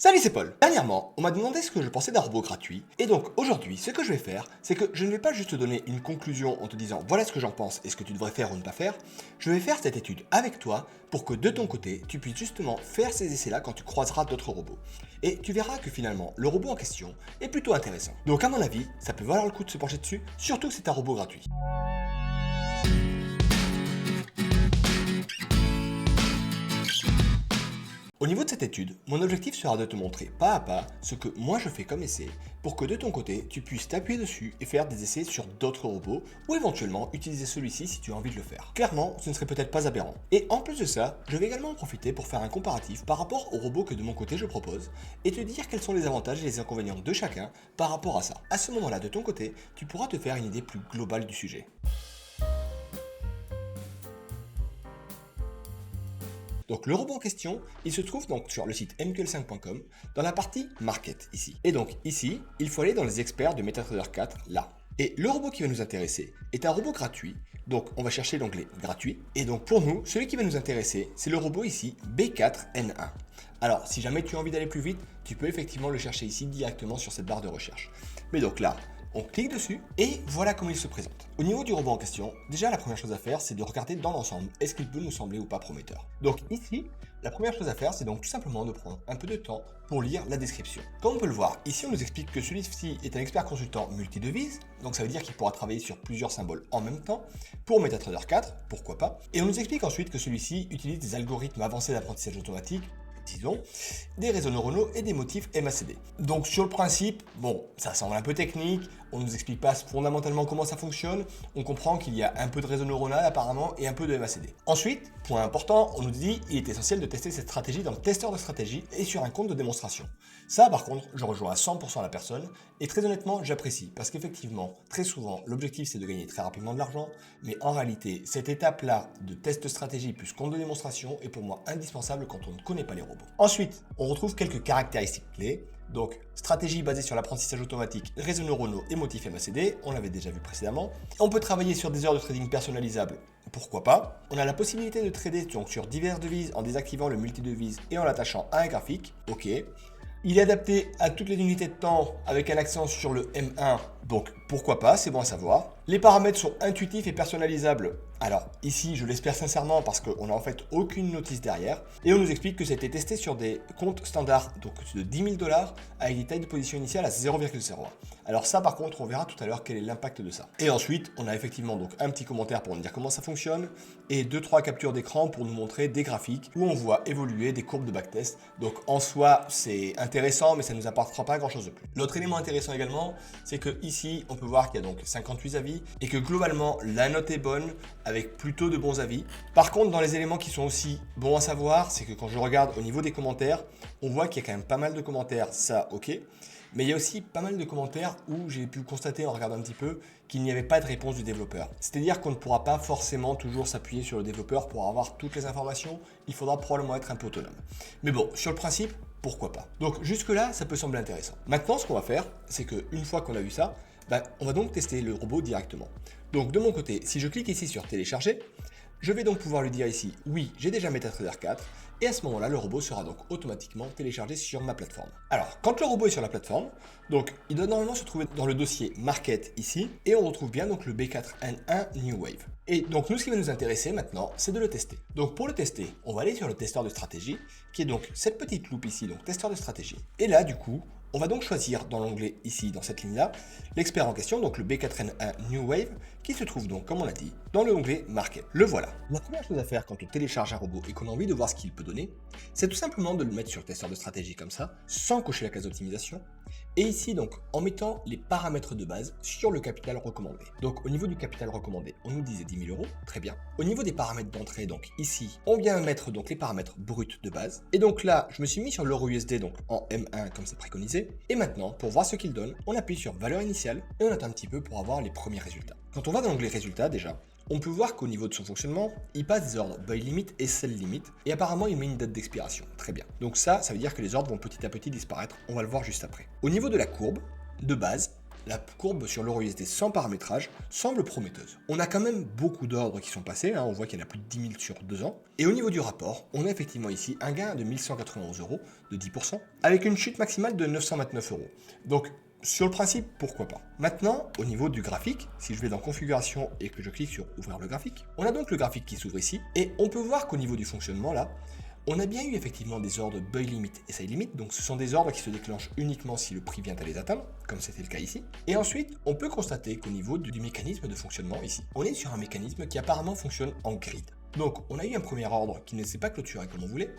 Salut, c'est Paul. Dernièrement, on m'a demandé ce que je pensais d'un robot gratuit. Et donc aujourd'hui, ce que je vais faire, c'est que je ne vais pas juste te donner une conclusion en te disant voilà ce que j'en pense et ce que tu devrais faire ou ne pas faire. Je vais faire cette étude avec toi pour que de ton côté, tu puisses justement faire ces essais-là quand tu croiseras d'autres robots. Et tu verras que finalement, le robot en question est plutôt intéressant. Donc à mon avis, ça peut valoir le coup de se pencher dessus, surtout que c'est un robot gratuit. Au niveau de cette étude, mon objectif sera de te montrer pas à pas ce que moi je fais comme essai pour que de ton côté, tu puisses t'appuyer dessus et faire des essais sur d'autres robots ou éventuellement utiliser celui-ci si tu as envie de le faire. Clairement, ce ne serait peut-être pas aberrant. Et en plus de ça, je vais également en profiter pour faire un comparatif par rapport aux robots que de mon côté je propose et te dire quels sont les avantages et les inconvénients de chacun par rapport à ça. À ce moment-là, de ton côté, tu pourras te faire une idée plus globale du sujet. Donc le robot en question, il se trouve donc sur le site mql5.com dans la partie Market ici. Et donc ici, il faut aller dans les experts de MetaTrader 4 là. Et le robot qui va nous intéresser est un robot gratuit. Donc on va chercher l'onglet gratuit. Et donc pour nous, celui qui va nous intéresser, c'est le robot ici B4N1. Alors si jamais tu as envie d'aller plus vite, tu peux effectivement le chercher ici directement sur cette barre de recherche. Mais donc là, on clique dessus et voilà comment il se présente. Au niveau du robot en question, déjà la première chose à faire, c'est de regarder dans l'ensemble, est-ce qu'il peut nous sembler ou pas prometteur. Donc ici, la première chose à faire, c'est donc tout simplement de prendre un peu de temps pour lire la description. Comme on peut le voir, ici on nous explique que celui-ci est un expert consultant multi-devises, donc ça veut dire qu'il pourra travailler sur plusieurs symboles en même temps. Pour MetaTrader 4, pourquoi pas. Et on nous explique ensuite que celui-ci utilise des algorithmes avancés d'apprentissage automatique, disons, des réseaux neuronaux et des motifs MACD. Donc sur le principe, bon, ça semble un peu technique, on ne nous explique pas fondamentalement comment ça fonctionne, on comprend qu'il y a un peu de réseau neuronal apparemment et un peu de MACD. Ensuite, point important, on nous dit qu'il est essentiel de tester cette stratégie dans le testeur de stratégie et sur un compte de démonstration. Ça par contre, je rejoins à 100% la personne et très honnêtement, j'apprécie parce qu'effectivement, très souvent, l'objectif c'est de gagner très rapidement de l'argent, mais en réalité, cette étape-là de test de stratégie plus compte de démonstration est pour moi indispensable quand on ne connaît pas les robots. Ensuite, on retrouve quelques caractéristiques clés. Donc, stratégie basée sur l'apprentissage automatique, réseaux neuronaux et motifs MACD, on l'avait déjà vu précédemment. On peut travailler sur des heures de trading personnalisables, pourquoi pas. On a la possibilité de trader donc, sur diverses devises en désactivant le multi-devise et en l'attachant à un graphique, ok. Il est adapté à toutes les unités de temps avec un accent sur le M1, donc pourquoi pas, c'est bon à savoir. Les paramètres sont intuitifs et personnalisables. Alors ici, je l'espère sincèrement parce qu'on n'a en fait aucune notice derrière. Et on nous explique que ça a été testé sur des comptes standards, donc de 10 000 $ avec des tailles de position initiale à 0,01. Alors ça par contre, on verra tout à l'heure quel est l'impact de ça. Et ensuite, on a effectivement donc un petit commentaire pour nous dire comment ça fonctionne et 2-3 captures d'écran pour nous montrer des graphiques où on voit évoluer des courbes de backtest. Donc en soi, c'est intéressant, mais ça ne nous apportera pas grand chose de plus. L'autre élément intéressant également, c'est que ici, on peut voir qu'il y a donc 58 avis et que globalement, la note est bonne avec plutôt de bons avis. Par contre, dans les éléments qui sont aussi bons à savoir, c'est que quand je regarde au niveau des commentaires, on voit qu'il y a quand même pas mal de commentaires, ça ok. Mais il y a aussi pas mal de commentaires où j'ai pu constater en regardant un petit peu qu'il n'y avait pas de réponse du développeur. C'est-à-dire qu'on ne pourra pas forcément toujours s'appuyer sur le développeur pour avoir toutes les informations, il faudra probablement être un peu autonome. Mais bon, sur le principe, pourquoi pas. Donc jusque-là, ça peut sembler intéressant. Maintenant, ce qu'on va faire, c'est qu'une fois qu'on a vu ça, on va donc tester le robot directement. Donc de mon côté, si je clique ici sur télécharger, je vais donc pouvoir lui dire ici, oui, j'ai déjà MetaTrader 4, et à ce moment-là, le robot sera donc automatiquement téléchargé sur ma plateforme. Alors, quand le robot est sur la plateforme, donc il doit normalement se trouver dans le dossier Market ici, et on retrouve bien donc le B4N1 New Wave. Et donc nous, ce qui va nous intéresser maintenant, c'est de le tester. Donc pour le tester, on va aller sur le testeur de stratégie, qui est donc cette petite loupe ici, donc testeur de stratégie. Et là, du coup, on va donc choisir dans l'onglet ici, dans cette ligne-là, l'expert en question, donc le B4N1 New Wave, qui se trouve donc, comme on l'a dit, dans le onglet Market. Le voilà. La première chose à faire quand on télécharge un robot et qu'on a envie de voir ce qu'il peut donner, c'est tout simplement de le mettre sur testeur de stratégie comme ça, sans cocher la case d'optimisation, et ici donc en mettant les paramètres de base sur le capital recommandé. Donc au niveau du capital recommandé, on nous disait 10 000 €, très bien. Au niveau des paramètres d'entrée, donc ici, on vient mettre donc les paramètres bruts de base, et donc là, je me suis mis sur l'euro USD donc en M1 comme c'est préconisé, et maintenant, pour voir ce qu'il donne, on appuie sur valeur initiale, et on attend un petit peu pour avoir les premiers résultats. Quand on va dans l'onglet résultats déjà, on peut voir qu'au niveau de son fonctionnement, il passe des ordres buy limit et sell limit, et apparemment il met une date d'expiration. Très bien. Donc ça veut dire que les ordres vont petit à petit disparaître, on va le voir juste après. Au niveau de la courbe, de base, la courbe sur l'EURUSD sans paramétrage semble prometteuse. On a quand même beaucoup d'ordres qui sont passés, on voit qu'il y en a plus de 10 000 sur 2 ans. Et au niveau du rapport, on a effectivement ici un gain de 1191 euros, de 10%, avec une chute maximale de 929 euros. Donc, sur le principe, pourquoi pas. Maintenant, au niveau du graphique, si je vais dans configuration et que je clique sur ouvrir le graphique, on a donc le graphique qui s'ouvre ici, et on peut voir qu'au niveau du fonctionnement là, on a bien eu effectivement des ordres buy limit et sell limit, donc ce sont des ordres qui se déclenchent uniquement si le prix vient à les atteindre, comme c'était le cas ici. Et ensuite, on peut constater qu'au niveau du mécanisme de fonctionnement ici, on est sur un mécanisme qui apparemment fonctionne en grid. Donc, on a eu un premier ordre qui ne s'est pas clôturé comme on voulait,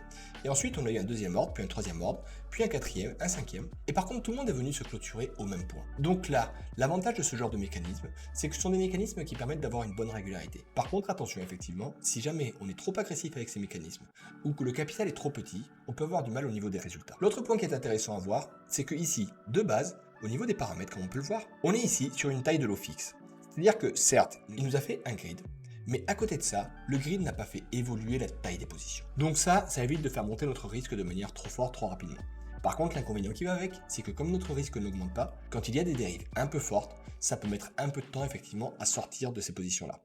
et ensuite on a eu un deuxième ordre, puis un troisième ordre, puis un quatrième, un cinquième, et par contre tout le monde est venu se clôturer au même point. Donc là, l'avantage de ce genre de mécanisme, c'est que ce sont des mécanismes qui permettent d'avoir une bonne régularité. Par contre, attention effectivement, si jamais on est trop agressif avec ces mécanismes, ou que le capital est trop petit, on peut avoir du mal au niveau des résultats. L'autre point qui est intéressant à voir, c'est que ici, de base, au niveau des paramètres, comme on peut le voir, on est ici sur une taille de lot fixe. C'est-à-dire que certes, il nous a fait un grid, mais à côté de ça, le grid n'a pas fait évoluer la taille des positions. Donc ça évite de faire monter notre risque de manière trop forte, trop rapidement. Par contre, l'inconvénient qui va avec, c'est que comme notre risque n'augmente pas, quand il y a des dérives un peu fortes, ça peut mettre un peu de temps effectivement à sortir de ces positions-là.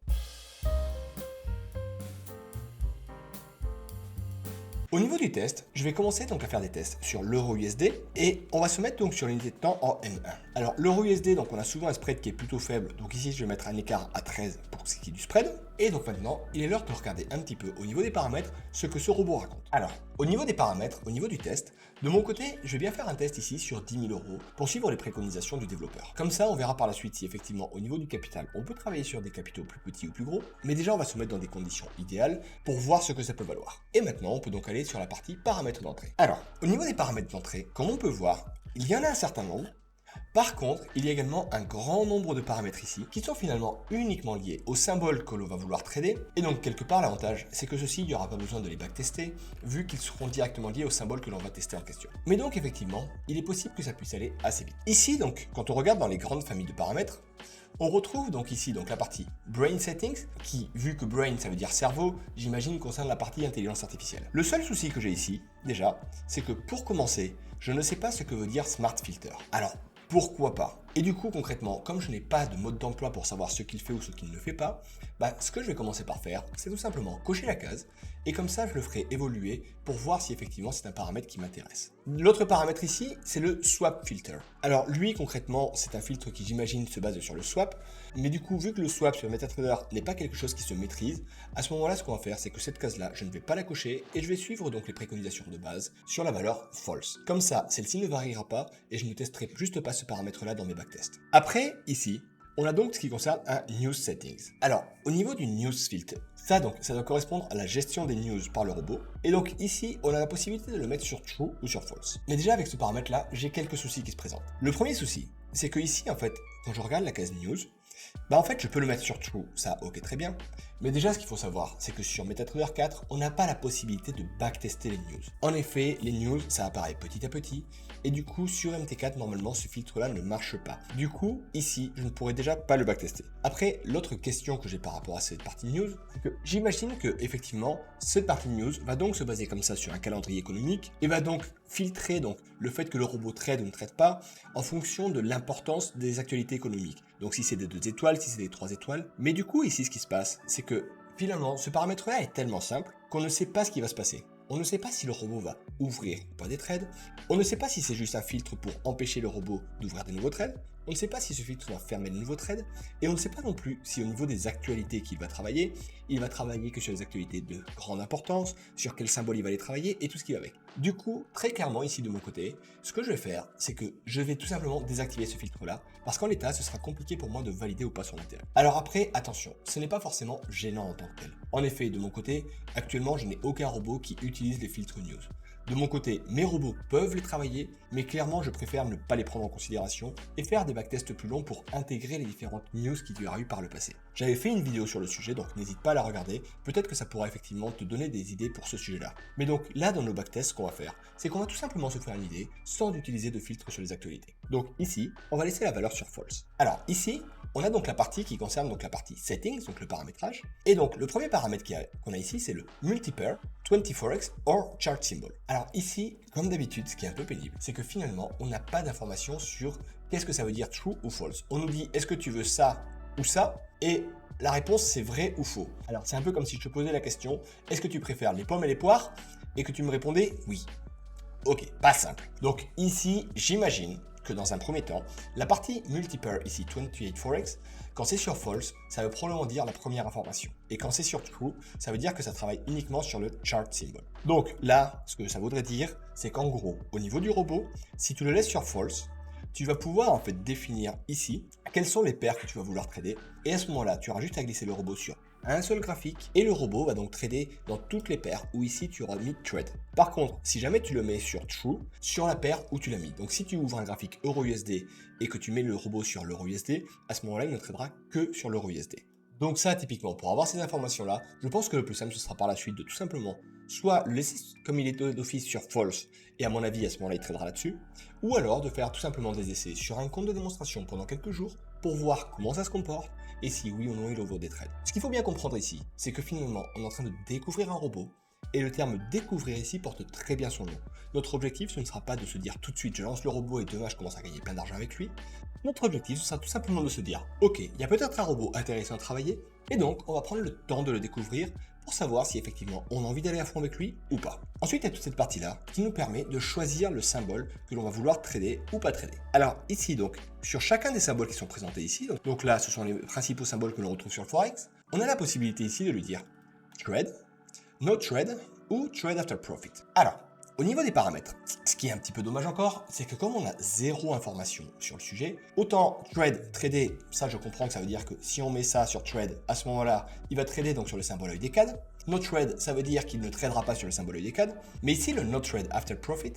Au niveau du test, je vais commencer donc à faire des tests sur l'EURUSD et on va se mettre donc sur l'unité de temps en M1. Alors l'EURUSD, donc on a souvent un spread qui est plutôt faible, donc ici je vais mettre un écart à 13 pour ce qui est du spread. Et donc maintenant, il est l'heure de regarder un petit peu au niveau des paramètres ce que ce robot raconte. Alors, au niveau des paramètres, au niveau du test, de mon côté, je vais bien faire un test ici sur 10 000 euros pour suivre les préconisations du développeur. Comme ça, on verra par la suite si effectivement au niveau du capital, on peut travailler sur des capitaux plus petits ou plus gros, mais déjà on va se mettre dans des conditions idéales pour voir ce que ça peut valoir. Et maintenant, on peut donc aller sur la partie paramètres d'entrée. Alors, au niveau des paramètres d'entrée, comme on peut voir, il y en a un certain nombre. Par contre, il y a également un grand nombre de paramètres ici qui sont finalement uniquement liés au symbole que l'on va vouloir trader. Et donc quelque part l'avantage, c'est que ceci, il n'y aura pas besoin de les backtester vu qu'ils seront directement liés au symbole que l'on va tester en question. Mais donc effectivement, il est possible que ça puisse aller assez vite. Ici donc, quand on regarde dans les grandes familles de paramètres, on retrouve donc ici donc la partie Brain Settings, qui, vu que Brain ça veut dire cerveau, j'imagine concerne la partie intelligence artificielle. Le seul souci que j'ai ici, déjà, c'est que pour commencer, je ne sais pas ce que veut dire Smart Filter. Alors, pourquoi pas? Et du coup, concrètement, comme je n'ai pas de mode d'emploi pour savoir ce qu'il fait ou ce qu'il ne fait pas, ce que je vais commencer par faire, c'est tout simplement cocher la case, et comme ça, je le ferai évoluer pour voir si effectivement c'est un paramètre qui m'intéresse. L'autre paramètre ici, c'est le Swap Filter. Alors lui, concrètement, c'est un filtre qui, j'imagine, se base sur le swap, mais du coup, vu que le swap sur MetaTrader n'est pas quelque chose qui se maîtrise, à ce moment-là, ce qu'on va faire, c'est que cette case-là, je ne vais pas la cocher, et je vais suivre donc les préconisations de base sur la valeur false. Comme ça, celle-ci ne variera pas, et je ne testerai juste pas ce paramètre-là dans mes backtests. Après, ici, on a donc ce qui concerne un News Settings. Alors, au niveau du News Filter, ça doit correspondre à la gestion des news par le robot. Et donc ici, on a la possibilité de le mettre sur True ou sur False. Mais déjà avec ce paramètre-là, j'ai quelques soucis qui se présentent. Le premier souci, c'est que ici, en fait, quand je regarde la case News, en fait, je peux le mettre sur True, ça, ok, très bien. Mais déjà, ce qu'il faut savoir, c'est que sur MetaTrader 4, on n'a pas la possibilité de backtester les news. En effet, les news, ça apparaît petit à petit, et du coup, sur MT4, normalement, ce filtre-là ne marche pas. Du coup, ici, je ne pourrais déjà pas le backtester. Après, l'autre question que j'ai par rapport à cette partie news, c'est que j'imagine que, effectivement, cette partie news va donc se baser comme ça sur un calendrier économique, et va donc filtrer donc le fait que le robot trade ou ne trade pas en fonction de l'importance des actualités économiques. Donc si c'est des 2 étoiles, si c'est des 3 étoiles. Mais du coup, ici, ce qui se passe, c'est que finalement, ce paramètre-là est tellement simple qu'on ne sait pas ce qui va se passer. On ne sait pas si le robot va ouvrir ou pas des trades. On ne sait pas si c'est juste un filtre pour empêcher le robot d'ouvrir des nouveaux trades. On ne sait pas si ce filtre va fermer de nouveaux trades. Et on ne sait pas non plus si au niveau des actualités qu'il va travailler, il va travailler que sur les actualités de grande importance, sur quel symbole il va les travailler et tout ce qui va avec. Du coup, très clairement ici de mon côté, ce que je vais faire, c'est que je vais tout simplement désactiver ce filtre-là, parce qu'en l'état, ce sera compliqué pour moi de valider ou pas son intérêt. Alors après, attention, ce n'est pas forcément gênant en tant que tel. En effet, de mon côté, actuellement, je n'ai aucun robot qui utilise les filtres news. De mon côté, mes robots peuvent les travailler, mais clairement, je préfère ne pas les prendre en considération et faire des backtests plus longs pour intégrer les différentes news qu'il y aura eu par le passé. J'avais fait une vidéo sur le sujet, donc n'hésite pas à la regarder, peut-être que ça pourra effectivement te donner des idées pour ce sujet-là. Mais donc là, dans nos backtests, ce qu'on va faire, c'est qu'on va tout simplement se faire une idée sans utiliser de filtre sur les actualités. Donc ici, on va laisser la valeur sur false. Alors ici, on a donc la partie qui concerne donc la partie settings, donc le paramétrage. Et donc le premier paramètre qu'on a ici, c'est le multipair 24x or chart symbol. Alors ici, comme d'habitude, ce qui est un peu pénible, c'est que finalement, on n'a pas d'informations sur qu'est-ce que ça veut dire true ou false. On nous dit est-ce que tu veux ça ou ça, et la réponse c'est vrai ou faux. Alors c'est un peu comme si je te posais la question, est-ce que tu préfères les pommes et les poires, et que tu me répondais oui. Ok, pas simple. Donc ici, j'imagine que dans un premier temps, la partie multipair ici, 28x, quand c'est sur false, ça veut probablement dire la première information. Et quand c'est sur true, ça veut dire que ça travaille uniquement sur le chart symbol. Donc là, ce que ça voudrait dire, c'est qu'en gros, au niveau du robot, si tu le laisses sur false, tu vas pouvoir en fait définir ici quelles sont les paires que tu vas vouloir trader. Et à ce moment-là, tu auras juste à glisser le robot sur un seul graphique et le robot va donc trader dans toutes les paires où ici tu auras mis trade. Par contre, si jamais tu le mets sur true, sur la paire où tu l'as mis. Donc si tu ouvres un graphique euro-USD et que tu mets le robot sur l'euro-USD, à ce moment-là, il ne tradera que sur l'euro-USD. Donc ça, typiquement, pour avoir ces informations-là, je pense que le plus simple, ce sera par la suite de tout simplement soit le laisser comme il est d'office sur false, et à mon avis, à ce moment-là, il tradera là-dessus, ou alors de faire tout simplement des essais sur un compte de démonstration pendant quelques jours pour voir comment ça se comporte et si oui ou non il ouvre des trades. Ce qu'il faut bien comprendre ici, c'est que finalement, on est en train de découvrir un robot, et le terme découvrir ici porte très bien son nom. Notre objectif, ce ne sera pas de se dire tout de suite, je lance le robot et demain, je commence à gagner plein d'argent avec lui. Notre objectif, ce sera tout simplement de se dire, ok, il y a peut-être un robot intéressant à travailler, et donc on va prendre le temps de le découvrir pour savoir si effectivement on a envie d'aller à fond avec lui ou pas. Ensuite, il y a toute cette partie-là qui nous permet de choisir le symbole que l'on va vouloir trader ou pas trader. Alors ici, donc, sur chacun des symboles qui sont présentés ici, donc là, ce sont les principaux symboles que l'on retrouve sur le Forex, on a la possibilité ici de lui dire trade, no trade ou trade after profit. Alors, au niveau des paramètres, ce qui est un petit peu dommage encore, c'est que comme on a zéro information sur le sujet, autant trade, trader, ça je comprends que ça veut dire que si on met ça sur trade, à ce moment-là, il va trader donc sur le symbole œil des CAD. No trade, ça veut dire qu'il ne tradera pas sur le symbole œil des CAD. Mais ici, le no trade after profit,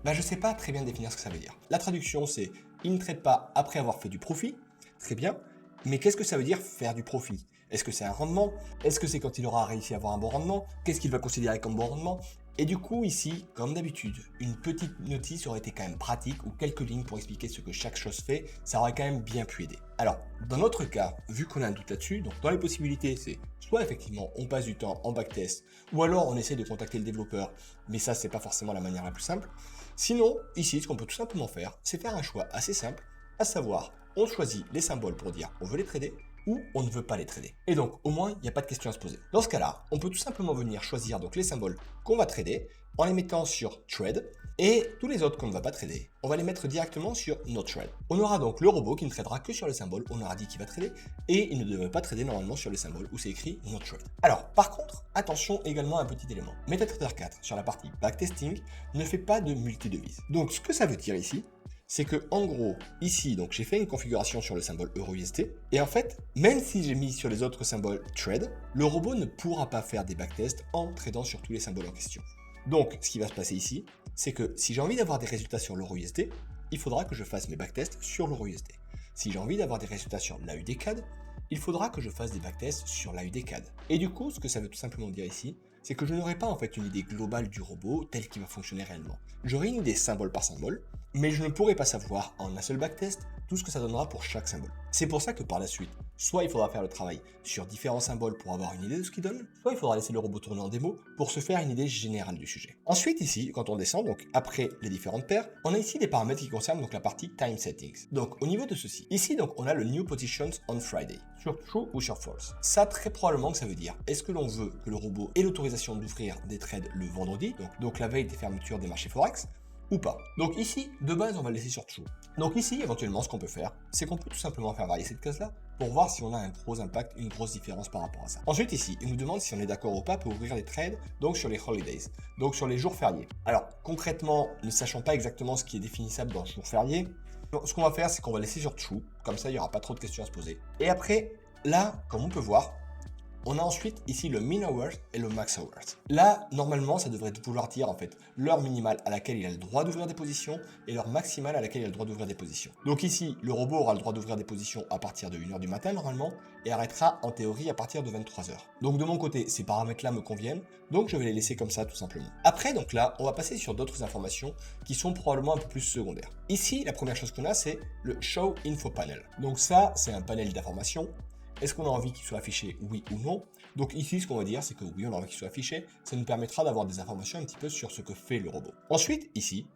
je ne sais pas très bien définir ce que ça veut dire. La traduction, c'est il ne trade pas après avoir fait du profit. Très bien. Mais qu'est-ce que ça veut dire faire du profit? Est-ce que c'est un rendement? Est-ce que c'est quand il aura réussi à avoir un bon rendement? Qu'est-ce qu'il va considérer comme bon rendement? Et du coup, ici, comme d'habitude, une petite notice aurait été quand même pratique ou quelques lignes pour expliquer ce que chaque chose fait, ça aurait quand même bien pu aider. Alors, dans notre cas, vu qu'on a un doute là-dessus, donc dans les possibilités, c'est soit effectivement on passe du temps en backtest, ou alors on essaie de contacter le développeur, mais ça, c'est pas forcément la manière la plus simple. Sinon, ici, ce qu'on peut tout simplement faire, c'est faire un choix assez simple, à savoir, on choisit les symboles pour dire on veut les trader, ou on ne veut pas les trader. Et donc, au moins, il n'y a pas de question à se poser. Dans ce cas-là, on peut tout simplement venir choisir donc les symboles qu'on va trader en les mettant sur Trade, et tous les autres qu'on ne va pas trader, on va les mettre directement sur No Trade. On aura donc le robot qui ne tradera que sur les symboles, on aura dit qu'il va trader, et il ne devrait pas trader normalement sur les symboles où c'est écrit No Trade. Alors, par contre, attention également à un petit élément. MetaTrader 4, sur la partie backtesting, ne fait pas de multi-devises. Donc, ce que ça veut dire ici, c'est que en gros, ici, donc j'ai fait une configuration sur le symbole EURUSD, et en fait, même si j'ai mis sur les autres symboles trade, le robot ne pourra pas faire des backtests en tradant sur tous les symboles en question. Donc, ce qui va se passer ici, c'est que si j'ai envie d'avoir des résultats sur l'EURUSD, il faudra que je fasse mes backtests sur l'EURUSD. Si j'ai envie d'avoir des résultats sur l'AUD-CAD, il faudra que je fasse des backtests sur l'AUD-CAD. Et du coup, ce que ça veut tout simplement dire ici, c'est que je n'aurai pas en fait une idée globale du robot tel qu'il va fonctionner réellement. J'aurai une idée symbole par symbole, mais je ne pourrai pas savoir en un seul backtest tout ce que ça donnera pour chaque symbole. C'est pour ça que par la suite, soit il faudra faire le travail sur différents symboles pour avoir une idée de ce qu'il donne, soit il faudra laisser le robot tourner en démo pour se faire une idée générale du sujet. Ensuite ici, quand on descend, donc après les différentes paires, on a ici des paramètres qui concernent donc la partie Time Settings. Donc au niveau de ceci, ici donc on a le New Positions on Friday, sur True ou sur False. Ça très probablement que ça veut dire, est-ce que l'on veut que le robot ait l'autorisation d'ouvrir des trades le vendredi, donc la veille des fermetures des marchés Forex, ou pas. Donc ici, de base, on va le laisser sur True. Donc ici, éventuellement, ce qu'on peut faire, c'est qu'on peut tout simplement faire varier cette case-là pour voir si on a un gros impact, une grosse différence par rapport à ça. Ensuite ici, il nous demande si on est d'accord ou pas pour ouvrir les trades, donc sur les holidays, donc sur les jours fériés. Alors concrètement, ne sachant pas exactement ce qui est définissable dans le jour férié, ce qu'on va faire, c'est qu'on va laisser sur True, comme ça il n'y aura pas trop de questions à se poser. Et après, là, comme on peut voir, on a ensuite ici le min hours et le max hours. Là, normalement, ça devrait vouloir dire en fait l'heure minimale à laquelle il a le droit d'ouvrir des positions et l'heure maximale à laquelle il a le droit d'ouvrir des positions. Donc ici, le robot aura le droit d'ouvrir des positions à partir de 1h du matin normalement et arrêtera en théorie à partir de 23h. Donc de mon côté, ces paramètres-là me conviennent, donc je vais les laisser comme ça tout simplement. Après, donc là, on va passer sur d'autres informations qui sont probablement un peu plus secondaires. Ici, la première chose qu'on a, c'est le Show Info Panel. Donc ça, c'est un panel d'informations. Est-ce qu'on a envie qu'il soit affiché, oui ou non? Donc ici, ce qu'on va dire, c'est que oui, on a envie qu'il soit affiché. Ça nous permettra d'avoir des informations un petit peu sur ce que fait le robot. Ensuite, ici,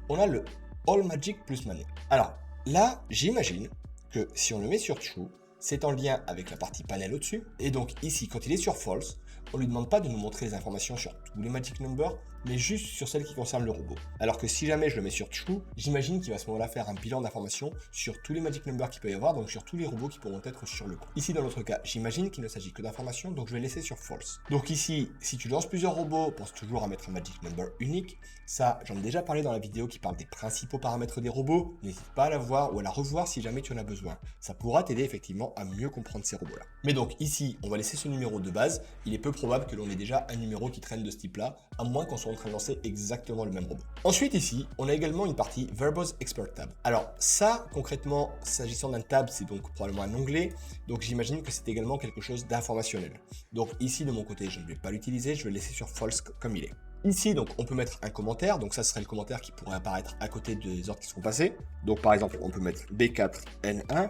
on a le All Magic plus Manual. Alors là, j'imagine que si on le met sur True, c'est en lien avec la partie panel au-dessus. Et donc ici, quand il est sur False, on ne lui demande pas de nous montrer les informations sur tous les Magic Numbers, mais juste sur celles qui concernent le robot. Alors que si jamais je le mets sur True, j'imagine qu'il va à ce moment-là faire un bilan d'informations sur tous les Magic Numbers qu'il peut y avoir, donc sur tous les robots qui pourront être sur le coup. Ici, dans notre cas, j'imagine qu'il ne s'agit que d'informations, donc je vais laisser sur False. Donc ici, si tu lances plusieurs robots, pense toujours à mettre un Magic Number unique. Ça, j'en ai déjà parlé dans la vidéo qui parle des principaux paramètres des robots. N'hésite pas à la voir ou à la revoir si jamais tu en as besoin. Ça pourra t'aider effectivement à mieux comprendre ces robots-là. Mais donc ici, on va laisser ce numéro de base. Il est peu probable que l'on ait déjà un numéro qui traîne de ce type-là, à moins qu'on soit en train de lancer exactement le même robot. Ensuite ici, on a également une partie Verbose Expert Tab. Alors ça, concrètement, s'agissant d'un tab, c'est donc probablement un onglet, donc j'imagine que c'est également quelque chose d'informationnel. Donc ici, de mon côté, je ne vais pas l'utiliser, je vais le laisser sur False comme il est. Ici, donc, on peut mettre un commentaire, donc ça serait le commentaire qui pourrait apparaître à côté des ordres qui seront passés. Donc par exemple, on peut mettre B4N1,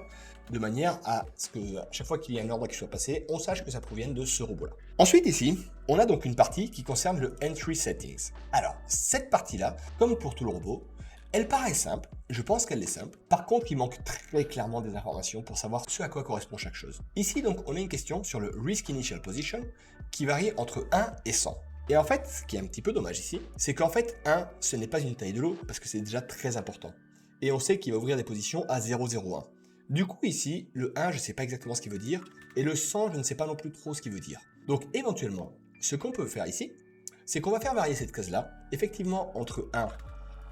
de manière à ce que chaque fois qu'il y a un ordre qui soit passé, on sache que ça provienne de ce robot-là. Ensuite ici, on a donc une partie qui concerne le Entry Settings. Alors, cette partie-là, comme pour tout le robot, elle paraît simple, je pense qu'elle est simple. Par contre, il manque très clairement des informations pour savoir ce à quoi correspond chaque chose. Ici, donc, on a une question sur le Risk Initial Position qui varie entre 1 et 100. Et en fait, ce qui est un petit peu dommage ici, c'est qu'en fait, 1, ce n'est pas une taille de lot parce que c'est déjà très important. Et on sait qu'il va ouvrir des positions à 0,01. Du coup, ici, le 1, je ne sais pas exactement ce qu'il veut dire, et le 100, je ne sais pas non plus trop ce qu'il veut dire. Donc, éventuellement, ce qu'on peut faire ici, c'est qu'on va faire varier cette case-là, effectivement, entre 1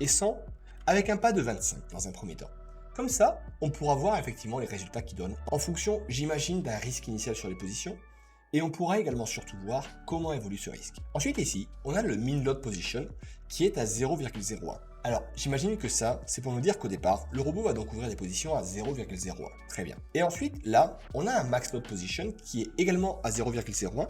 et 100, avec un pas de 25 dans un premier temps. Comme ça, on pourra voir effectivement les résultats qu'il donne, en fonction, j'imagine, d'un risque initial sur les positions, et on pourra également surtout voir comment évolue ce risque. Ensuite ici, on a le Min Load Position qui est à 0,01. Alors j'imagine que ça, c'est pour nous dire qu'au départ, le robot va donc ouvrir des positions à 0,01. Très bien. Et ensuite, là, on a un Max Load Position qui est également à 0,01,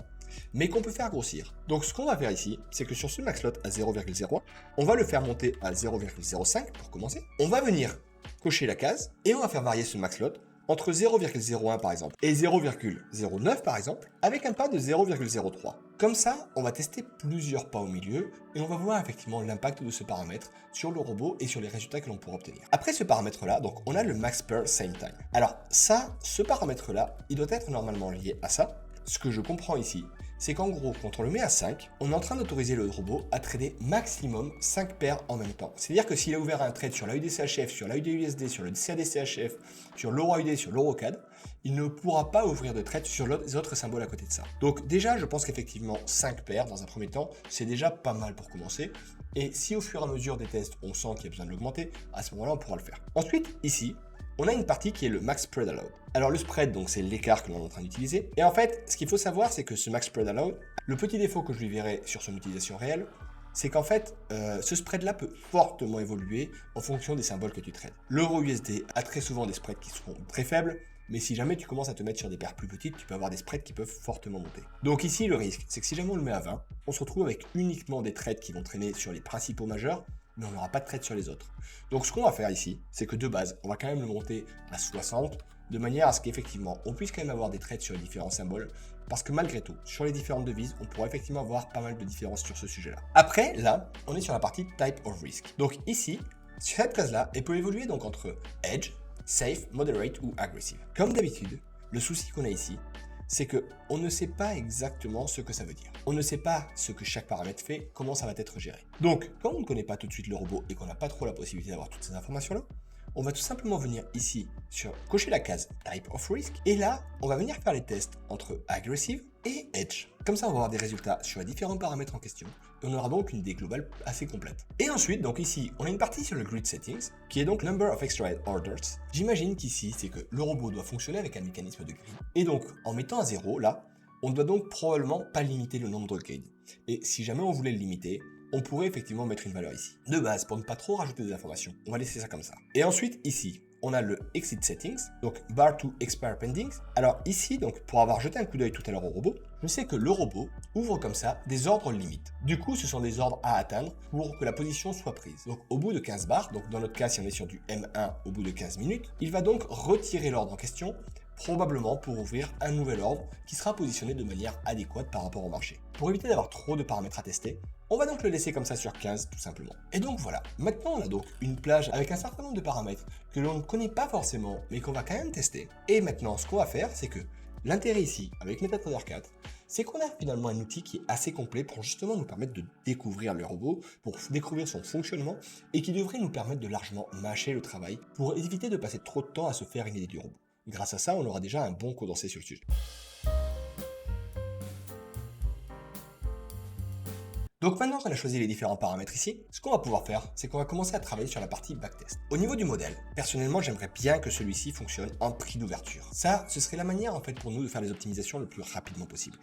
mais qu'on peut faire grossir. Donc ce qu'on va faire ici, c'est que sur ce Max Load à 0,01, on va le faire monter à 0,05 pour commencer. On va venir cocher la case et on va faire varier ce Max Load entre 0,01 par exemple et 0,09 par exemple, avec un pas de 0,03. Comme ça, on va tester plusieurs pas au milieu et on va voir effectivement l'impact de ce paramètre sur le robot et sur les résultats que l'on pourra obtenir. Après ce paramètre-là, donc on a le max per same time. Alors ça, ce paramètre-là, il doit être normalement lié à ça. Ce que je comprends ici, c'est qu'en gros, quand on le met à 5, on est en train d'autoriser le robot à trader maximum 5 paires en même temps. C'est-à-dire que s'il a ouvert un trade sur l'AUD-CHF, sur l'AUD-USD, sur le CAD-CHF, sur l'euro-AUD, sur l'euro-CAD, il ne pourra pas ouvrir de trade sur les autres symboles à côté de ça. Donc déjà, je pense qu'effectivement, 5 paires dans un premier temps, c'est déjà pas mal pour commencer. Et si au fur et à mesure des tests, on sent qu'il y a besoin de l'augmenter, à ce moment-là, on pourra le faire. Ensuite, ici, on a une partie qui est le Max Spread Allowed. Alors le spread, donc c'est l'écart que l'on est en train d'utiliser. Et en fait, ce qu'il faut savoir, c'est que ce Max Spread Allowed, le petit défaut que je lui verrai sur son utilisation réelle, c'est qu'en fait, ce spread-là peut fortement évoluer en fonction des symboles que tu trades. L'euro-USD a très souvent des spreads qui seront très faibles, mais si jamais tu commences à te mettre sur des paires plus petites, tu peux avoir des spreads qui peuvent fortement monter. Donc ici, le risque, c'est que si jamais on le met à 20, on se retrouve avec uniquement des trades qui vont traîner sur les principaux majeurs, mais on n'aura pas de trade sur les autres. Donc ce qu'on va faire ici, c'est que de base, on va quand même le monter à 60, de manière à ce qu'effectivement, on puisse quand même avoir des trades sur les différents symboles, parce que malgré tout, sur les différentes devises, on pourra effectivement avoir pas mal de différences sur ce sujet-là. Après, là, on est sur la partie Type of Risk. Donc ici, sur cette case-là, elle peut évoluer donc entre Edge, Safe, Moderate ou Aggressive. Comme d'habitude, le souci qu'on a ici, c'est qu'on ne sait pas exactement ce que ça veut dire. On ne sait pas ce que chaque paramètre fait, comment ça va être géré. Donc, quand on ne connaît pas tout de suite le robot et qu'on n'a pas trop la possibilité d'avoir toutes ces informations-là, on va tout simplement venir ici sur cocher la case Type of Risk et là, on va venir faire les tests entre Aggressive et Edge. Comme ça, on va avoir des résultats sur les différents paramètres en question et on aura donc une idée globale assez complète. Et ensuite, donc ici, on a une partie sur le Grid Settings qui est donc Number of Extra Orders. J'imagine qu'ici, c'est que le robot doit fonctionner avec un mécanisme de grid. Et donc, en mettant à 0, là, on ne doit donc probablement pas limiter le nombre de grades. Et si jamais on voulait le limiter, on pourrait effectivement mettre une valeur ici. De base, pour ne pas trop rajouter des informations, on va laisser ça comme ça. Et ensuite, ici, on a le Exit Settings, donc Bar to Expire Pending. Alors ici, donc, pour avoir jeté un coup d'œil tout à l'heure au robot, je sais que le robot ouvre comme ça des ordres limites. Du coup, ce sont des ordres à atteindre pour que la position soit prise. Donc au bout de 15 bars, donc dans notre cas, si on est sur du M1 au bout de 15 minutes, il va donc retirer l'ordre en question, probablement pour ouvrir un nouvel ordre qui sera positionné de manière adéquate par rapport au marché. Pour éviter d'avoir trop de paramètres à tester, on va donc le laisser comme ça sur 15 tout simplement. Et donc voilà, maintenant on a donc une plage avec un certain nombre de paramètres que l'on ne connaît pas forcément mais qu'on va quand même tester. Et maintenant ce qu'on va faire, c'est que l'intérêt ici avec MetaTrader 4, c'est qu'on a finalement un outil qui est assez complet pour justement nous permettre de découvrir le robot, pour découvrir son fonctionnement et qui devrait nous permettre de largement mâcher le travail pour éviter de passer trop de temps à se faire une idée du robot. Grâce à ça, on aura déjà un bon condensé sur le sujet. Donc maintenant qu'on a choisi les différents paramètres ici, ce qu'on va pouvoir faire, c'est qu'on va commencer à travailler sur la partie backtest. Au niveau du modèle, personnellement, j'aimerais bien que celui-ci fonctionne en prix d'ouverture. Ça, ce serait la manière en fait pour nous de faire les optimisations le plus rapidement possible.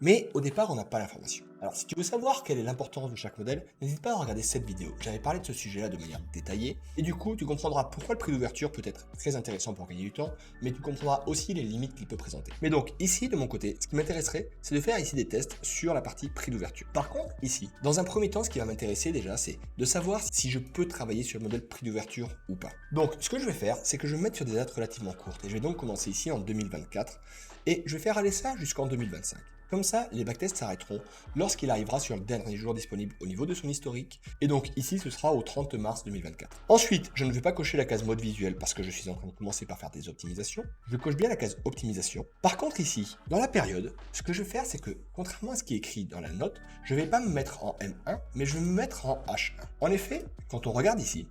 Mais au départ, on n'a pas l'information. Alors si tu veux savoir quelle est l'importance de chaque modèle, n'hésite pas à regarder cette vidéo. J'avais parlé de ce sujet-là de manière détaillée, et du coup, tu comprendras pourquoi le prix d'ouverture peut être très intéressant pour gagner du temps, mais tu comprendras aussi les limites qu'il peut présenter. Mais donc ici, de mon côté, ce qui m'intéresserait, c'est de faire ici des tests sur la partie prix d'ouverture. Par contre, ici, dans un premier temps, ce qui va m'intéresser déjà, c'est de savoir si je peux travailler sur le modèle prix d'ouverture ou pas. Donc ce que je vais faire, c'est que je vais me mettre sur des dates relativement courtes, et je vais donc commencer ici en 2024, et je vais faire aller ça jusqu'en 2025. Comme ça, les backtests s'arrêteront lorsqu'il arrivera sur le dernier jour disponible au niveau de son historique. Et donc ici, ce sera au 30 mars 2024. Ensuite, je ne vais pas cocher la case mode visuel parce que je suis en train de commencer par faire des optimisations. Je coche bien la case optimisation. Par contre ici, dans la période, ce que je vais faire, c'est que contrairement à ce qui est écrit dans la note, je ne vais pas me mettre en M1, mais je vais me mettre en H1. En effet, quand on regarde ici,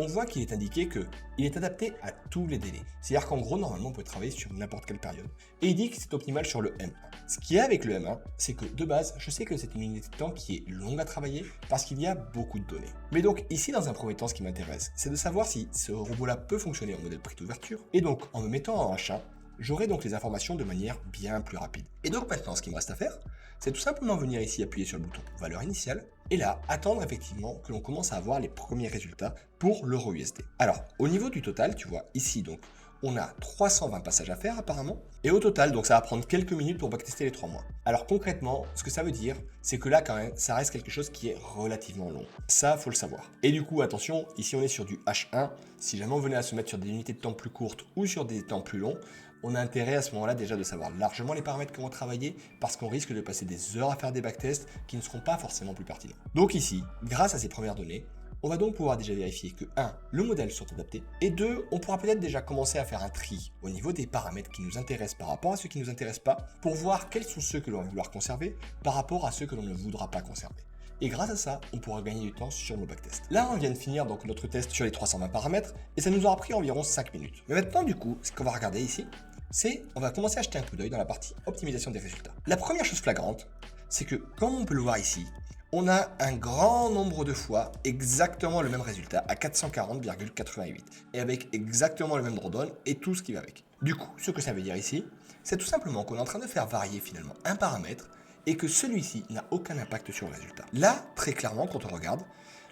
on voit qu'il est indiqué qu'il est adapté à tous les délais. C'est-à-dire qu'en gros, normalement, on peut travailler sur n'importe quelle période. Et il dit que c'est optimal sur le M1. Ce qui est avec le M1, c'est que de base, je sais que c'est une unité de temps qui est longue à travailler parce qu'il y a beaucoup de données. Mais donc ici, dans un premier temps, ce qui m'intéresse, c'est de savoir si ce robot-là peut fonctionner en modèle prix d'ouverture. Et donc, en me mettant en H1, j'aurai donc les informations de manière bien plus rapide. Et donc maintenant, ce qui me reste à faire, c'est tout simplement venir ici appuyer sur le bouton valeur initiale, et là, attendre effectivement que l'on commence à avoir les premiers résultats pour l'euro USD. Alors, au niveau du total, tu vois, ici donc, on a 320 passages à faire apparemment, et au total, donc ça va prendre quelques minutes pour backtester les 3 mois. Alors concrètement, ce que ça veut dire, c'est que là quand même, ça reste quelque chose qui est relativement long. Ça, faut le savoir. Et du coup, attention, ici on est sur du H1, si jamais on venait à se mettre sur des unités de temps plus courtes ou sur des temps plus longs, on a intérêt à ce moment-là déjà de savoir largement les paramètres qu'on va travailler parce qu'on risque de passer des heures à faire des backtests qui ne seront pas forcément plus pertinents. Donc ici, grâce à ces premières données, on va donc pouvoir déjà vérifier que 1. Le modèle soit adapté et 2. On pourra peut-être déjà commencer à faire un tri au niveau des paramètres qui nous intéressent par rapport à ceux qui ne nous intéressent pas pour voir quels sont ceux que l'on va vouloir conserver par rapport à ceux que l'on ne voudra pas conserver. Et grâce à ça, on pourra gagner du temps sur nos backtests. Là, on vient de finir donc notre test sur les 320 paramètres et ça nous aura pris environ 5 minutes. Mais maintenant, du coup, ce qu'on va regarder ici, c'est on va commencer à jeter un coup d'œil dans la partie optimisation des résultats. La première chose flagrante, c'est que comme on peut le voir ici, on a un grand nombre de fois exactement le même résultat à 440,88 et avec exactement le même drawdown et tout ce qui va avec. Du coup, ce que ça veut dire ici, c'est tout simplement qu'on est en train de faire varier finalement un paramètre et que celui-ci n'a aucun impact sur le résultat. Là, très clairement, quand on regarde,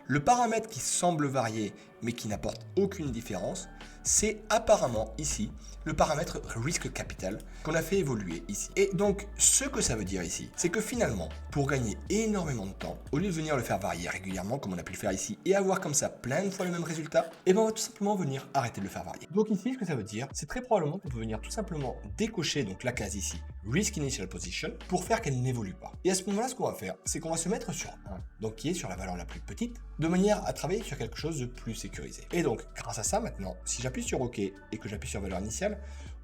le paramètre qui semble varier mais qui n'apporte aucune différence, c'est apparemment ici le paramètre risque capital qu'on a fait évoluer ici. Et donc, ce que ça veut dire ici, c'est que finalement, pour gagner énormément de temps, au lieu de venir le faire varier régulièrement comme on a pu le faire ici et avoir comme ça plein de fois le même résultat, et ben on va tout simplement venir arrêter de le faire varier. Donc ici, ce que ça veut dire, c'est très probablement qu'on peut venir tout simplement décocher donc la case ici, Risk Initial Position, pour faire qu'elle n'évolue pas. Et à ce moment-là, ce qu'on va faire, c'est qu'on va se mettre sur 1, donc qui est sur la valeur la plus petite, de manière à travailler sur quelque chose de plus sécurisé. Et donc, grâce à ça, maintenant, si j'appuie sur OK et que j'appuie sur valeur initiale,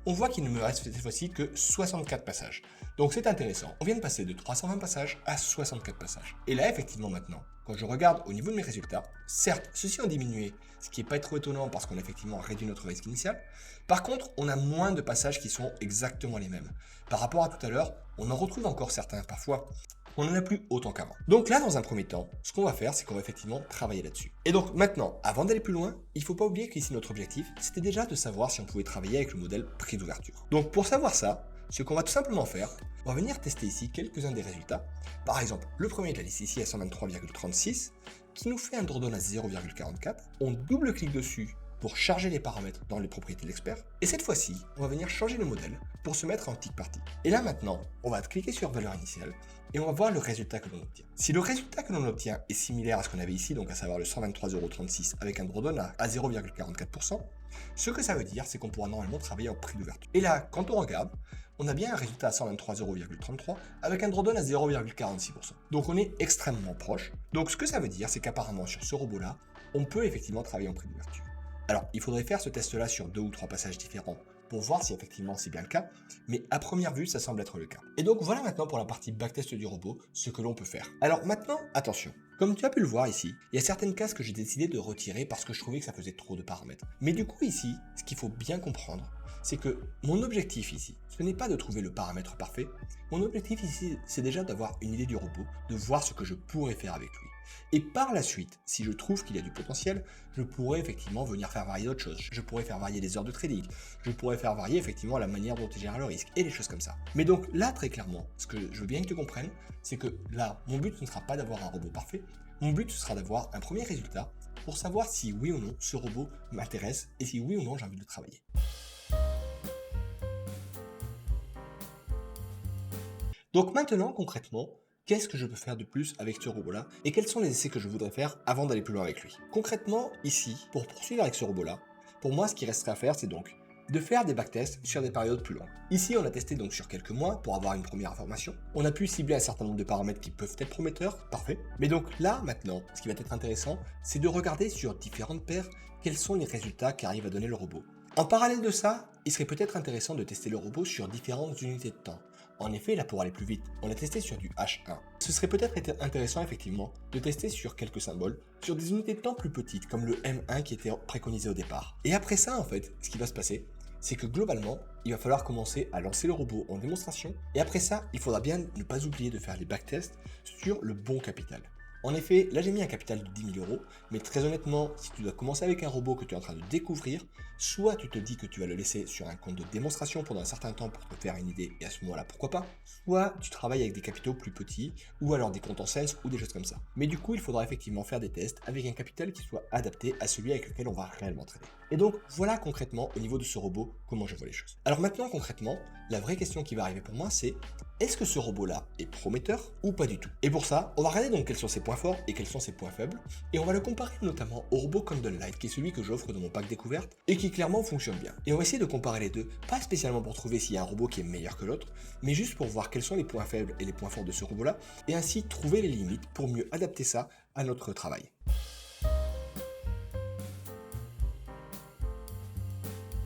on voit qu'il ne me reste cette fois-ci que 64 passages. Donc c'est intéressant. On vient de passer de 320 passages à 64 passages. Et là, effectivement, maintenant, quand je regarde au niveau de mes résultats, certes, ceux-ci ont diminué, ce qui n'est pas trop étonnant parce qu'on a effectivement réduit notre risque initial. Par contre, on a moins de passages qui sont exactement les mêmes. Par rapport à tout à l'heure, on en retrouve encore certains parfois. On n'en a plus autant qu'avant. Donc là, dans un premier temps, ce qu'on va faire, c'est qu'on va effectivement travailler là-dessus. Et donc maintenant, avant d'aller plus loin, il ne faut pas oublier qu'ici notre objectif, c'était déjà de savoir si on pouvait travailler avec le modèle prix d'ouverture. Donc pour savoir ça, ce qu'on va tout simplement faire, on va venir tester ici quelques-uns des résultats. Par exemple, le premier de la liste ici à 123,36 qui nous fait un drawdown à 0,44. On double-clique dessus pour charger les paramètres dans les propriétés de l'expert. Et cette fois-ci, on va venir changer le modèle pour se mettre en tick party. Et là maintenant, on va cliquer sur valeur initiale et on va voir le résultat que l'on obtient. Si le résultat que l'on obtient est similaire à ce qu'on avait ici, donc à savoir le 123,36 € avec un drawdown à 0,44%, ce que ça veut dire, c'est qu'on pourra normalement travailler en prix d'ouverture. Et là, quand on regarde, on a bien un résultat à 123,33 € avec un drawdown à 0,46%. Donc on est extrêmement proche. Donc ce que ça veut dire, c'est qu'apparemment sur ce robot-là, on peut effectivement travailler en prix d'ouverture. Alors, il faudrait faire ce test-là sur 2 ou 3 passages différents pour voir si effectivement c'est bien le cas, mais à première vue, ça semble être le cas. Et donc voilà maintenant pour la partie backtest du robot, ce que l'on peut faire. Alors maintenant, attention, comme tu as pu le voir ici, il y a certaines cases que j'ai décidé de retirer parce que je trouvais que ça faisait trop de paramètres. Mais du coup ici, ce qu'il faut bien comprendre, c'est que mon objectif ici, ce n'est pas de trouver le paramètre parfait, mon objectif ici, c'est déjà d'avoir une idée du robot, de voir ce que je pourrais faire avec lui. Et par la suite, si je trouve qu'il y a du potentiel, je pourrais effectivement venir faire varier d'autres choses. Je pourrais faire varier les heures de trading, je pourrais faire varier effectivement la manière dont tu gères le risque et des choses comme ça. Mais donc là, très clairement, ce que je veux bien que tu comprennes, c'est que là, mon but ne sera pas d'avoir un robot parfait, mon but ce sera d'avoir un premier résultat pour savoir si oui ou non ce robot m'intéresse et si oui ou non j'ai envie de le travailler. Donc maintenant, concrètement, qu'est-ce que je peux faire de plus avec ce robot-là et quels sont les essais que je voudrais faire avant d'aller plus loin avec lui. Concrètement, ici, pour poursuivre avec ce robot-là, pour moi, ce qui resterait à faire, c'est donc de faire des backtests sur des périodes plus longues. Ici, on a testé donc sur quelques mois pour avoir une première information. On a pu cibler un certain nombre de paramètres qui peuvent être prometteurs, parfait. Mais donc là, maintenant, ce qui va être intéressant, c'est de regarder sur différentes paires quels sont les résultats qu'arrive à donner le robot. En parallèle de ça, il serait peut-être intéressant de tester le robot sur différentes unités de temps. En effet, là pour aller plus vite, on a testé sur du H1. Ce serait peut-être intéressant effectivement de tester sur quelques symboles, sur des unités de temps plus petites comme le M1 qui était préconisé au départ. Et après ça en fait, ce qui va se passer, c'est que globalement, il va falloir commencer à lancer le robot en démonstration. Et après ça, il faudra bien ne pas oublier de faire les backtests sur le bon capital. En effet, là j'ai mis un capital de 10 000 €, mais très honnêtement, si tu dois commencer avec un robot que tu es en train de découvrir, soit tu te dis que tu vas le laisser sur un compte de démonstration pendant un certain temps pour te faire une idée, et à ce moment-là, pourquoi pas, soit tu travailles avec des capitaux plus petits, ou alors des comptes en sense, ou des choses comme ça. Mais du coup, il faudra effectivement faire des tests avec un capital qui soit adapté à celui avec lequel on va réellement trader. Et donc, voilà concrètement, au niveau de ce robot, comment je vois les choses. Alors maintenant, concrètement, la vraie question qui va arriver pour moi, c'est est-ce que ce robot-là est prometteur ou pas du tout? Et pour ça, on va regarder donc quels sont ses points forts et quels sont ses points faibles, et on va le comparer notamment au robot Candlelight, qui est celui que j'offre dans mon pack découverte, et qui clairement fonctionne bien. Et on va essayer de comparer les deux, pas spécialement pour trouver s'il y a un robot qui est meilleur que l'autre, mais juste pour voir quels sont les points faibles et les points forts de ce robot-là, et ainsi trouver les limites pour mieux adapter ça à notre travail.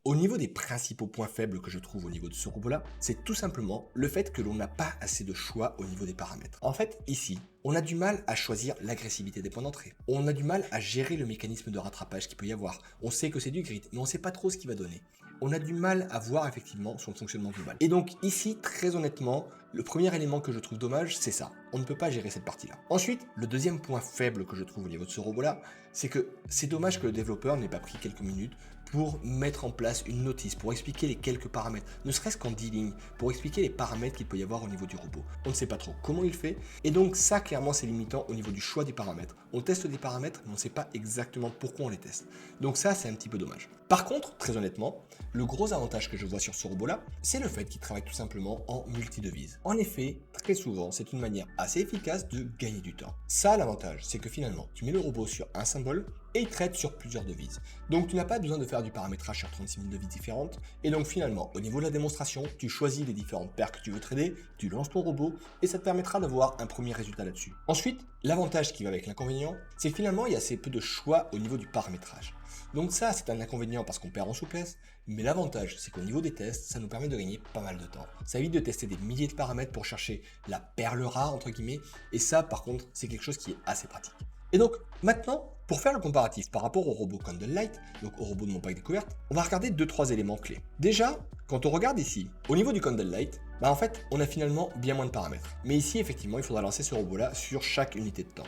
Au niveau des principaux points faibles que je trouve au niveau de ce robot-là, c'est tout simplement le fait que l'on n'a pas assez de choix au niveau des paramètres. En fait, ici, on a du mal à choisir l'agressivité des points d'entrée. On a du mal à gérer le mécanisme de rattrapage qu'il peut y avoir. On sait que c'est du grid, mais on ne sait pas trop ce qu'il va donner. On a du mal à voir effectivement son fonctionnement global. Et donc ici, très honnêtement, le premier élément que je trouve dommage, c'est ça. On ne peut pas gérer cette partie-là. Ensuite, le deuxième point faible que je trouve au niveau de ce robot-là, c'est que c'est dommage que le développeur n'ait pas pris quelques minutes pour mettre en place une notice, pour expliquer les quelques paramètres, ne serait-ce qu'en 10 lignes, pour expliquer les paramètres qu'il peut y avoir au niveau du robot. On ne sait pas trop comment il fait, et donc ça, clairement, c'est limitant au niveau du choix des paramètres. On teste des paramètres, mais on ne sait pas exactement pourquoi on les teste. Donc ça, c'est un petit peu dommage. Par contre, très honnêtement, le gros avantage que je vois sur ce robot-là, c'est le fait qu'il travaille tout simplement en multi-devise. En effet, très souvent, c'est une manière assez efficace de gagner du temps. Ça, l'avantage, c'est que finalement, tu mets le robot sur un symbole et il traite sur plusieurs devises. Donc tu n'as pas besoin de faire du paramétrage sur 36 000 devises différentes. Et donc finalement, au niveau de la démonstration, tu choisis les différentes paires que tu veux trader, tu lances ton robot et ça te permettra d'avoir un premier résultat là-dessus. Ensuite, l'avantage qui va avec l'inconvénient, c'est que finalement, il y a assez peu de choix au niveau du paramétrage. Donc ça, c'est un inconvénient parce qu'on perd en souplesse, mais l'avantage, c'est qu'au niveau des tests, ça nous permet de gagner pas mal de temps. Ça évite de tester des milliers de paramètres pour chercher la perle rare, entre guillemets, et ça, par contre, c'est quelque chose qui est assez pratique. Et donc, maintenant, pour faire le comparatif par rapport au robot Candlelight, donc au robot de mon pack découverte, on va regarder 2-3 éléments clés. Déjà, quand on regarde ici, au niveau du Candlelight, Bah en fait, on a finalement bien moins de paramètres. Mais ici, effectivement, il faudra lancer ce robot-là sur chaque unité de temps.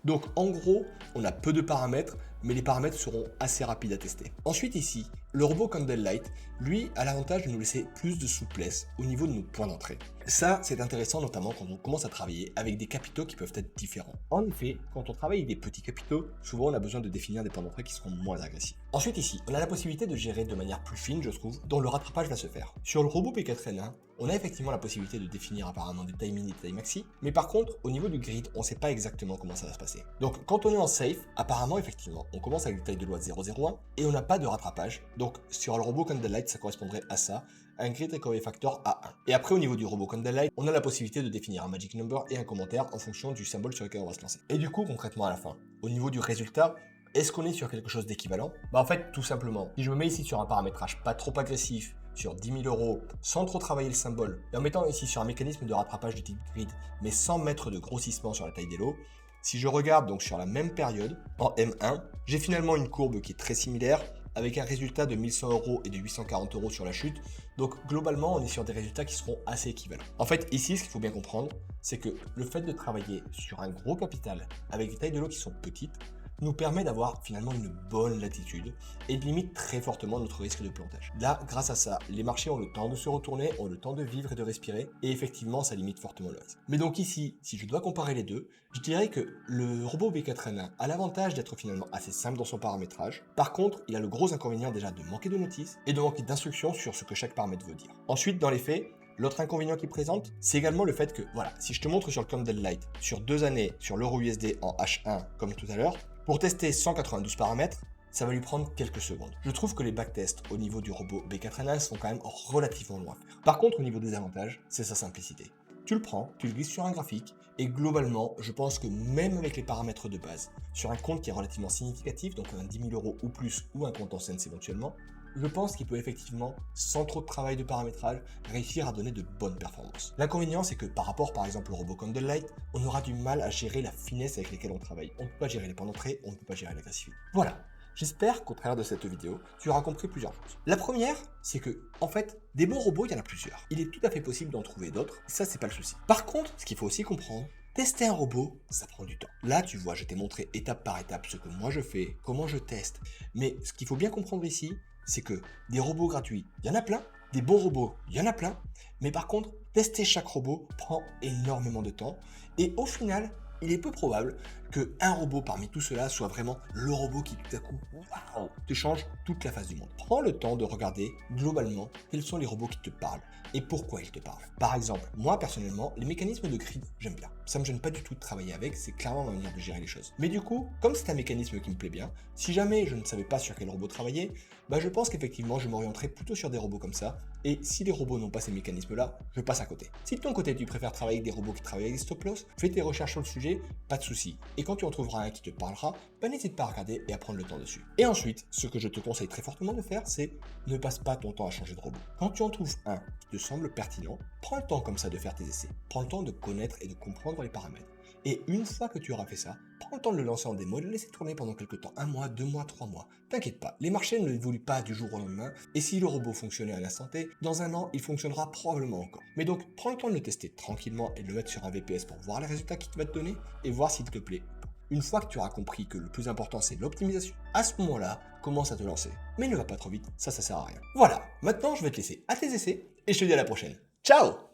Donc en gros, on a peu de paramètres, mais les paramètres seront assez rapides à tester. Ensuite ici, le robot Candlelight, lui, a l'avantage de nous laisser plus de souplesse au niveau de nos points d'entrée. Ça, c'est intéressant notamment quand on commence à travailler avec des capitaux qui peuvent être différents. En effet, quand on travaille avec des petits capitaux, souvent on a besoin de définir des points d'entrée qui seront moins agressifs. Ensuite ici, on a la possibilité de gérer de manière plus fine, je trouve, dont le rattrapage va se faire. Sur le robot P4N1, on a effectivement la possibilité de définir apparemment des tailles mini et des tailles maxi, mais par contre, au niveau du grid, on ne sait pas exactement comment ça va se passer. Donc quand on est en safe, apparemment effectivement, on commence avec des tailles de loi 0,01 et on n'a pas de rattrapage. Donc sur le robot Candlelight, ça correspondrait à ça, un grid recovery factor à 1. Et après au niveau du robot Candlelight, on a la possibilité de définir un magic number et un commentaire en fonction du symbole sur lequel on va se lancer. Et du coup, concrètement à la fin, au niveau du résultat, est-ce qu'on est sur quelque chose d'équivalent? Bah en fait, tout simplement, si je me mets ici sur un paramétrage pas trop agressif, sur 10 000 €, sans trop travailler le symbole, et en mettant ici sur un mécanisme de rattrapage du type grid, mais sans mettre de grossissement sur la taille des lots, si je regarde donc sur la même période, en M1, j'ai finalement une courbe qui est très similaire, avec un résultat de 1100 € et de 840 € sur la chute. Donc globalement, on est sur des résultats qui seront assez équivalents. En fait, ici, ce qu'il faut bien comprendre, c'est que le fait de travailler sur un gros capital avec des tailles de lots qui sont petites, nous permet d'avoir finalement une bonne latitude et limite très fortement notre risque de plantage. Là, grâce à ça, les marchés ont le temps de se retourner, ont le temps de vivre et de respirer, et effectivement, ça limite fortement le risque. Mais donc ici, si je dois comparer les deux, je dirais que le robot B4N1 a l'avantage d'être finalement assez simple dans son paramétrage. Par contre, il a le gros inconvénient déjà de manquer de notices et de manquer d'instructions sur ce que chaque paramètre veut dire. Ensuite, dans les faits, l'autre inconvénient qu'il présente, c'est également le fait que, voilà, si je te montre sur le Candlelight, sur 2 années, sur l'euro USD en H1, comme tout à l'heure, pour tester 192 paramètres, ça va lui prendre quelques secondes. Je trouve que les backtests au niveau du robot B4N1 sont quand même relativement longs à faire. Par contre, au niveau des avantages, c'est sa simplicité. Tu le prends, tu le glisses sur un graphique, et globalement, je pense que même avec les paramètres de base, sur un compte qui est relativement significatif, donc un 10 000 € ou plus, ou un compte en cents éventuellement, je pense qu'il peut effectivement, sans trop de travail de paramétrage, réussir à donner de bonnes performances. L'inconvénient, c'est que par rapport par exemple au robot Candlelight, on aura du mal à gérer la finesse avec laquelle on travaille. On ne peut pas gérer les points d'entrée, on ne peut pas gérer l'agressivité. Voilà. J'espère qu'au travers de cette vidéo, tu auras compris plusieurs choses. La première, c'est que, en fait, des bons robots, il y en a plusieurs. Il est tout à fait possible d'en trouver d'autres, ça c'est pas le souci. Par contre, ce qu'il faut aussi comprendre, tester un robot, ça prend du temps. Là, tu vois, je t'ai montré étape par étape ce que moi je fais, comment je teste. Mais ce qu'il faut bien comprendre ici, c'est que des robots gratuits, il y en a plein, des bons robots, il y en a plein, mais par contre, tester chaque robot prend énormément de temps, et au final, il est peu probable qu'un robot parmi tout cela soit vraiment le robot qui tout à coup, waouh, te change toute la face du monde. Prends le temps de regarder globalement quels sont les robots qui te parlent et pourquoi ils te parlent. Par exemple, moi personnellement, les mécanismes de grid, j'aime bien. Ça me gêne pas du tout de travailler avec, c'est clairement ma manière de gérer les choses. Mais du coup, comme c'est un mécanisme qui me plaît bien, si jamais je ne savais pas sur quel robot travailler, bah je pense qu'effectivement je m'orienterais plutôt sur des robots comme ça, et si les robots n'ont pas ces mécanismes-là, je passe à côté. Si de ton côté tu préfères travailler avec des robots qui travaillent avec des stop loss, fais tes recherches sur le sujet, pas de souci. Et quand tu en trouveras un qui te parlera, bah n'hésite pas à regarder et à prendre le temps dessus. Et ensuite, ce que je te conseille très fortement de faire, c'est ne passe pas ton temps à changer de robot. Quand tu en trouves un qui te semble pertinent, prends le temps comme ça de faire tes essais. Prends le temps de connaître et de comprendre les paramètres. Et une fois que tu auras fait ça, prends le temps de le lancer en démo et de le laisser tourner pendant quelques temps, 1 mois, 2 mois, 3 mois. T'inquiète pas, les marchés ne évoluent pas du jour au lendemain, et si le robot fonctionnait à l'instant T, dans 1 an, il fonctionnera probablement encore. Mais donc, prends le temps de le tester tranquillement et de le mettre sur un VPS pour voir les résultats qu'il va te donner, et voir s'il te plaît. Une fois que tu auras compris que le plus important c'est l'optimisation, à ce moment-là, commence à te lancer. Mais ne va pas trop vite, ça sert à rien. Voilà, maintenant je vais te laisser à tes essais, et je te dis à la prochaine. Ciao!